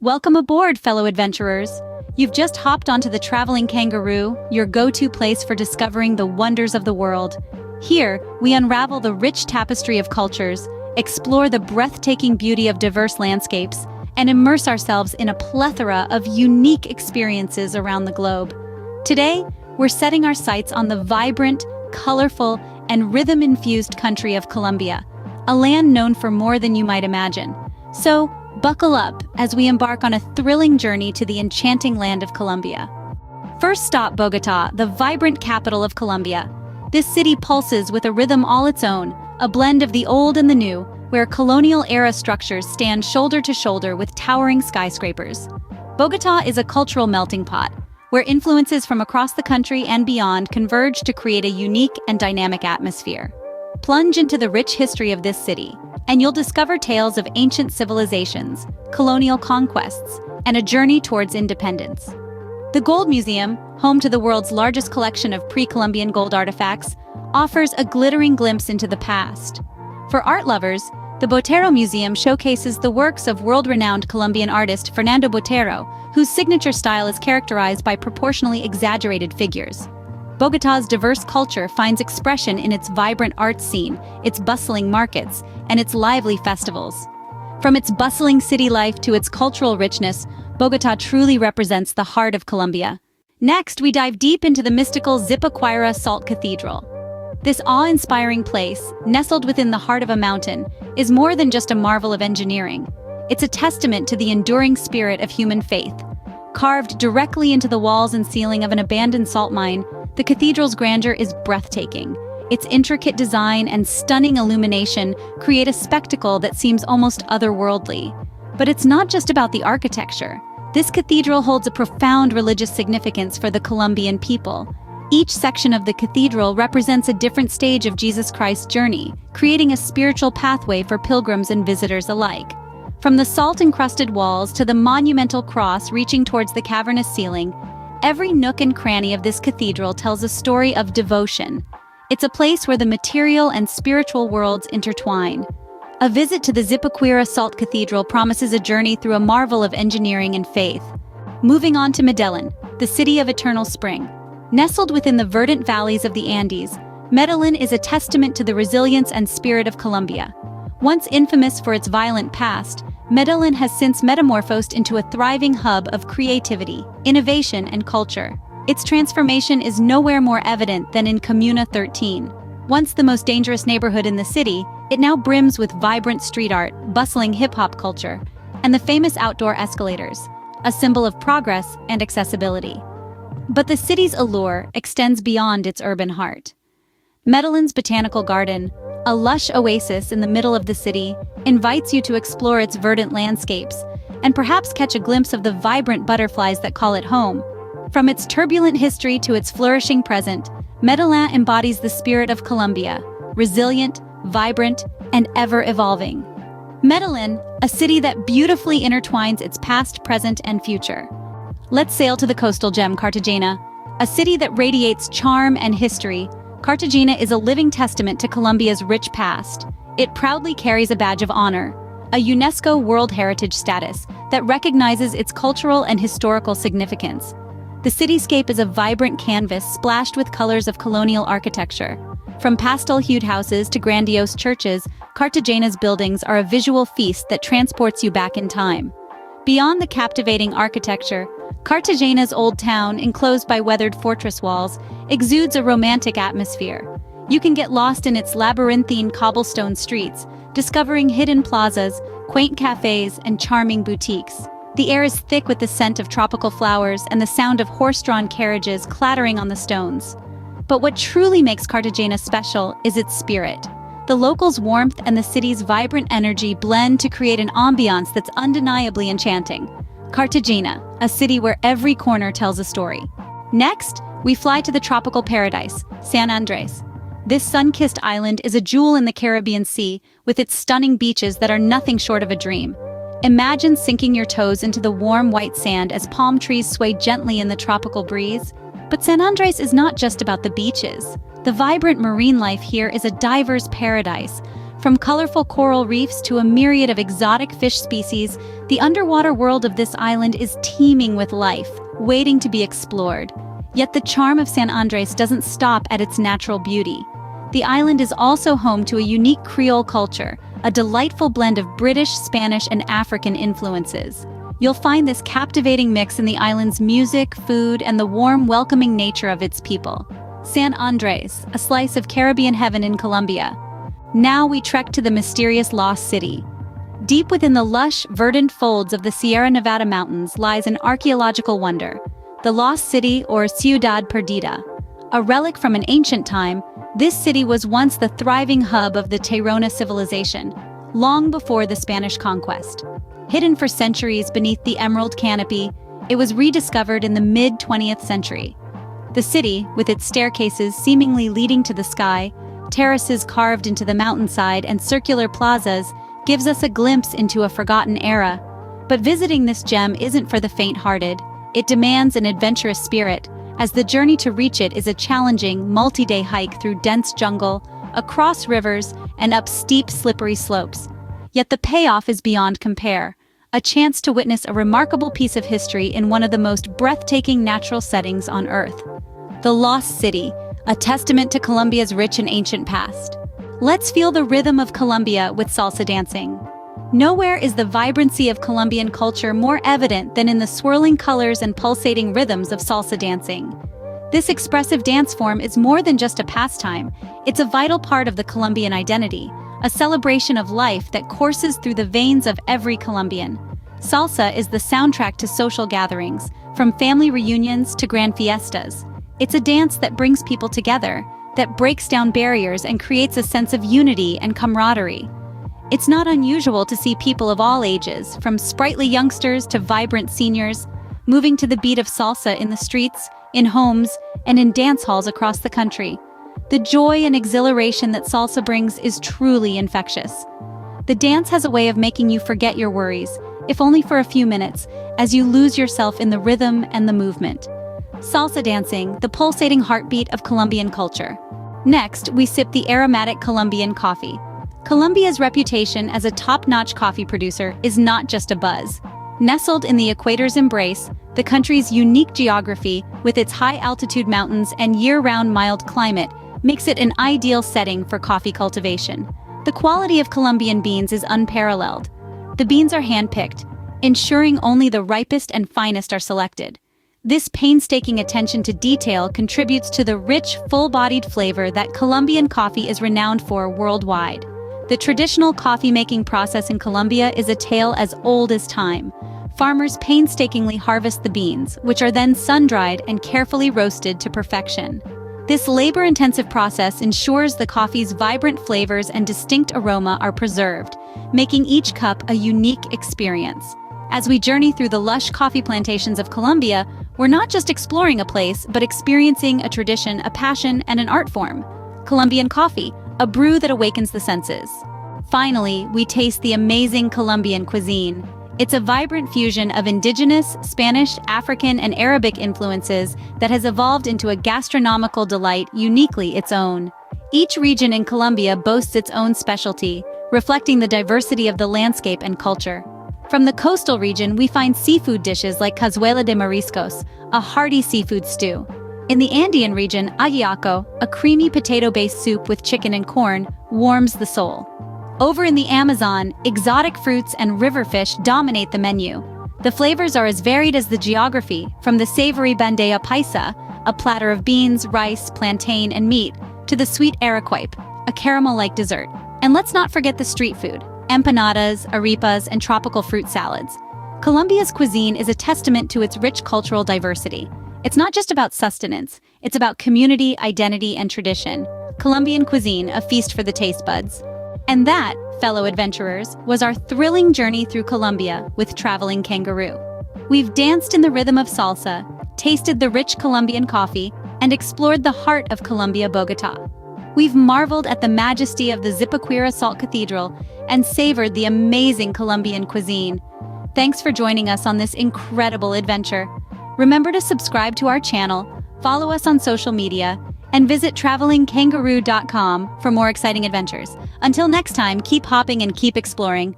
Welcome aboard, fellow adventurers. You've just hopped onto the Traveling Kangaroo, your go-to place for discovering the wonders of the world. Here, we unravel the rich tapestry of cultures, explore the breathtaking beauty of diverse landscapes, and immerse ourselves in a plethora of unique experiences around the globe. Today, we're setting our sights on the vibrant, colorful, and rhythm-infused country of Colombia, a land known for more than you might imagine. So, buckle up as we embark on a thrilling journey to the enchanting land of Colombia. First stop, Bogota, the vibrant capital of Colombia. This city pulses with a rhythm all its own, a blend of the old and the new, where colonial-era structures stand shoulder to shoulder with towering skyscrapers. Bogota is a cultural melting pot, where influences from across the country and beyond converge to create a unique and dynamic atmosphere. Plunge into the rich history of this city, and you'll discover tales of ancient civilizations, colonial conquests, and a journey towards independence. The Gold Museum, home to the world's largest collection of pre-Columbian gold artifacts, offers a glittering glimpse into the past. For art lovers, the Botero Museum showcases the works of world-renowned Colombian artist Fernando Botero, whose signature style is characterized by proportionally exaggerated figures. Bogota's diverse culture finds expression in its vibrant art scene, its bustling markets, and its lively festivals. From its bustling city life to its cultural richness, Bogota truly represents the heart of Colombia. Next, we dive deep into the mystical Zipaquira Salt Cathedral. This awe-inspiring place, nestled within the heart of a mountain, is more than just a marvel of engineering. It's a testament to the enduring spirit of human faith. Carved directly into the walls and ceiling of an abandoned salt mine, the cathedral's grandeur is breathtaking. Its intricate design and stunning illumination create a spectacle that seems almost otherworldly. But it's not just about the architecture. This cathedral holds a profound religious significance for the Colombian people. Each section of the cathedral represents a different stage of Jesus Christ's journey, creating a spiritual pathway for pilgrims and visitors alike. From the salt-encrusted walls to the monumental cross reaching towards the cavernous ceiling, every nook and cranny of this cathedral tells a story of devotion. It's a place where the material and spiritual worlds intertwine. A visit to the Zipaquira Salt Cathedral promises a journey through a marvel of engineering and faith. Moving on to Medellin, the city of eternal spring. Nestled within the verdant valleys of the Andes, Medellin is a testament to the resilience and spirit of Colombia. Once infamous for its violent past, Medellin has since metamorphosed into a thriving hub of creativity, innovation, and culture. Its transformation is nowhere more evident than in Comuna 13. Once the most dangerous neighborhood in the city, it now brims with vibrant street art, bustling hip-hop culture, and the famous outdoor escalators, a symbol of progress and accessibility. But the city's allure extends beyond its urban heart. Medellin's Botanical Garden, a lush oasis in the middle of the city, invites you to explore its verdant landscapes and perhaps catch a glimpse of the vibrant butterflies that call it home. From its turbulent history to its flourishing present, Medellin embodies the spirit of Colombia, resilient, vibrant, and ever-evolving. Medellin, a city that beautifully intertwines its past, present, and future. Let's sail to the coastal gem Cartagena, a city that radiates charm and history. Cartagena is a living testament to Colombia's rich past. It proudly carries a badge of honor, a UNESCO World Heritage status that recognizes its cultural and historical significance. The cityscape is a vibrant canvas splashed with colors of colonial architecture. From pastel-hued houses to grandiose churches, Cartagena's buildings are a visual feast that transports you back in time. Beyond the captivating architecture, Cartagena's old town, enclosed by weathered fortress walls, exudes a romantic atmosphere. You can get lost in its labyrinthine cobblestone streets, discovering hidden plazas, quaint cafes, and charming boutiques. The air is thick with the scent of tropical flowers and the sound of horse-drawn carriages clattering on the stones. But what truly makes Cartagena special is its spirit. The locals' warmth and the city's vibrant energy blend to create an ambiance that's undeniably enchanting. Cartagena, a city where every corner tells a story. Next, we fly to the tropical paradise, San Andres. This sun-kissed island is a jewel in the Caribbean Sea, with its stunning beaches that are nothing short of a dream. Imagine sinking your toes into the warm white sand as palm trees sway gently in the tropical breeze. But San Andres is not just about the beaches. The vibrant marine life here is a diver's paradise. From colorful coral reefs to a myriad of exotic fish species, the underwater world of this island is teeming with life, waiting to be explored. Yet the charm of San Andres doesn't stop at its natural beauty. The island is also home to a unique Creole culture, a delightful blend of British, Spanish, and African influences. You'll find this captivating mix in the island's music, food, and the warm, welcoming nature of its people. San Andres, a slice of Caribbean heaven in Colombia. Now we trek to the mysterious Lost City. Deep within the lush, verdant folds of the Sierra Nevada mountains lies an archaeological wonder, the Lost City or Ciudad Perdida. A relic from an ancient time, this city was once the thriving hub of the Tairona civilization, long before the Spanish conquest. Hidden for centuries beneath the emerald canopy, it was rediscovered in the mid-20th century. The city, with its staircases seemingly leading to the sky, terraces carved into the mountainside, and circular plazas, gives us a glimpse into a forgotten era. But visiting this gem isn't for the faint-hearted. It demands an adventurous spirit, as the journey to reach it is a challenging, multi-day hike through dense jungle, across rivers, and up steep, slippery slopes. Yet the payoff is beyond compare, a chance to witness a remarkable piece of history in one of the most breathtaking natural settings on Earth. The Lost City, a testament to Colombia's rich and ancient past. Let's feel the rhythm of Colombia with salsa dancing. Nowhere is the vibrancy of Colombian culture more evident than in the swirling colors and pulsating rhythms of salsa dancing. This expressive dance form is more than just a pastime, it's a vital part of the Colombian identity, a celebration of life that courses through the veins of every Colombian. Salsa is the soundtrack to social gatherings, from family reunions to grand fiestas. It's a dance that brings people together, that breaks down barriers and creates a sense of unity and camaraderie. It's not unusual to see people of all ages, from sprightly youngsters to vibrant seniors, moving to the beat of salsa in the streets, in homes, and in dance halls across the country. The joy and exhilaration that salsa brings is truly infectious. The dance has a way of making you forget your worries, if only for a few minutes, as you lose yourself in the rhythm and the movement. Salsa dancing, the pulsating heartbeat of Colombian culture. Next, we sip the aromatic Colombian coffee. Colombia's reputation as a top-notch coffee producer is not just a buzz. Nestled in the equator's embrace, the country's unique geography, with its high-altitude mountains and year-round mild climate, makes it an ideal setting for coffee cultivation. The quality of Colombian beans is unparalleled. The beans are hand-picked, ensuring only the ripest and finest are selected. This painstaking attention to detail contributes to the rich, full-bodied flavor that Colombian coffee is renowned for worldwide. The traditional coffee-making process in Colombia is a tale as old as time. Farmers painstakingly harvest the beans, which are then sun-dried and carefully roasted to perfection. This labor-intensive process ensures the coffee's vibrant flavors and distinct aroma are preserved, making each cup a unique experience. As we journey through the lush coffee plantations of Colombia, we're not just exploring a place, but experiencing a tradition, a passion, and an art form. Colombian coffee, a brew that awakens the senses. Finally, we taste the amazing Colombian cuisine. It's a vibrant fusion of indigenous, Spanish, African, and Arabic influences that has evolved into a gastronomical delight uniquely its own. Each region in Colombia boasts its own specialty, reflecting the diversity of the landscape and culture. From the coastal region, we find seafood dishes like cazuela de mariscos, a hearty seafood stew. In the Andean region, ajiaco, a creamy potato-based soup with chicken and corn, warms the soul. Over in the Amazon, exotic fruits and river fish dominate the menu. The flavors are as varied as the geography, from the savory bandeja paisa, a platter of beans, rice, plantain, and meat, to the sweet arequipe, a caramel-like dessert. And let's not forget the street food, empanadas, arepas, and tropical fruit salads. Colombia's cuisine is a testament to its rich cultural diversity. It's not just about sustenance, it's about community, identity, and tradition. Colombian cuisine, a feast for the taste buds. And that, fellow adventurers, was our thrilling journey through Colombia with Traveling Kangaroo. We've danced in the rhythm of salsa, tasted the rich Colombian coffee, and explored the heart of Colombia, Bogota. We've marveled at the majesty of the Zipaquira Salt Cathedral and savored the amazing Colombian cuisine. Thanks for joining us on this incredible adventure. Remember to subscribe to our channel, follow us on social media, and visit travelingkangaroo.com for more exciting adventures. Until next time, keep hopping and keep exploring.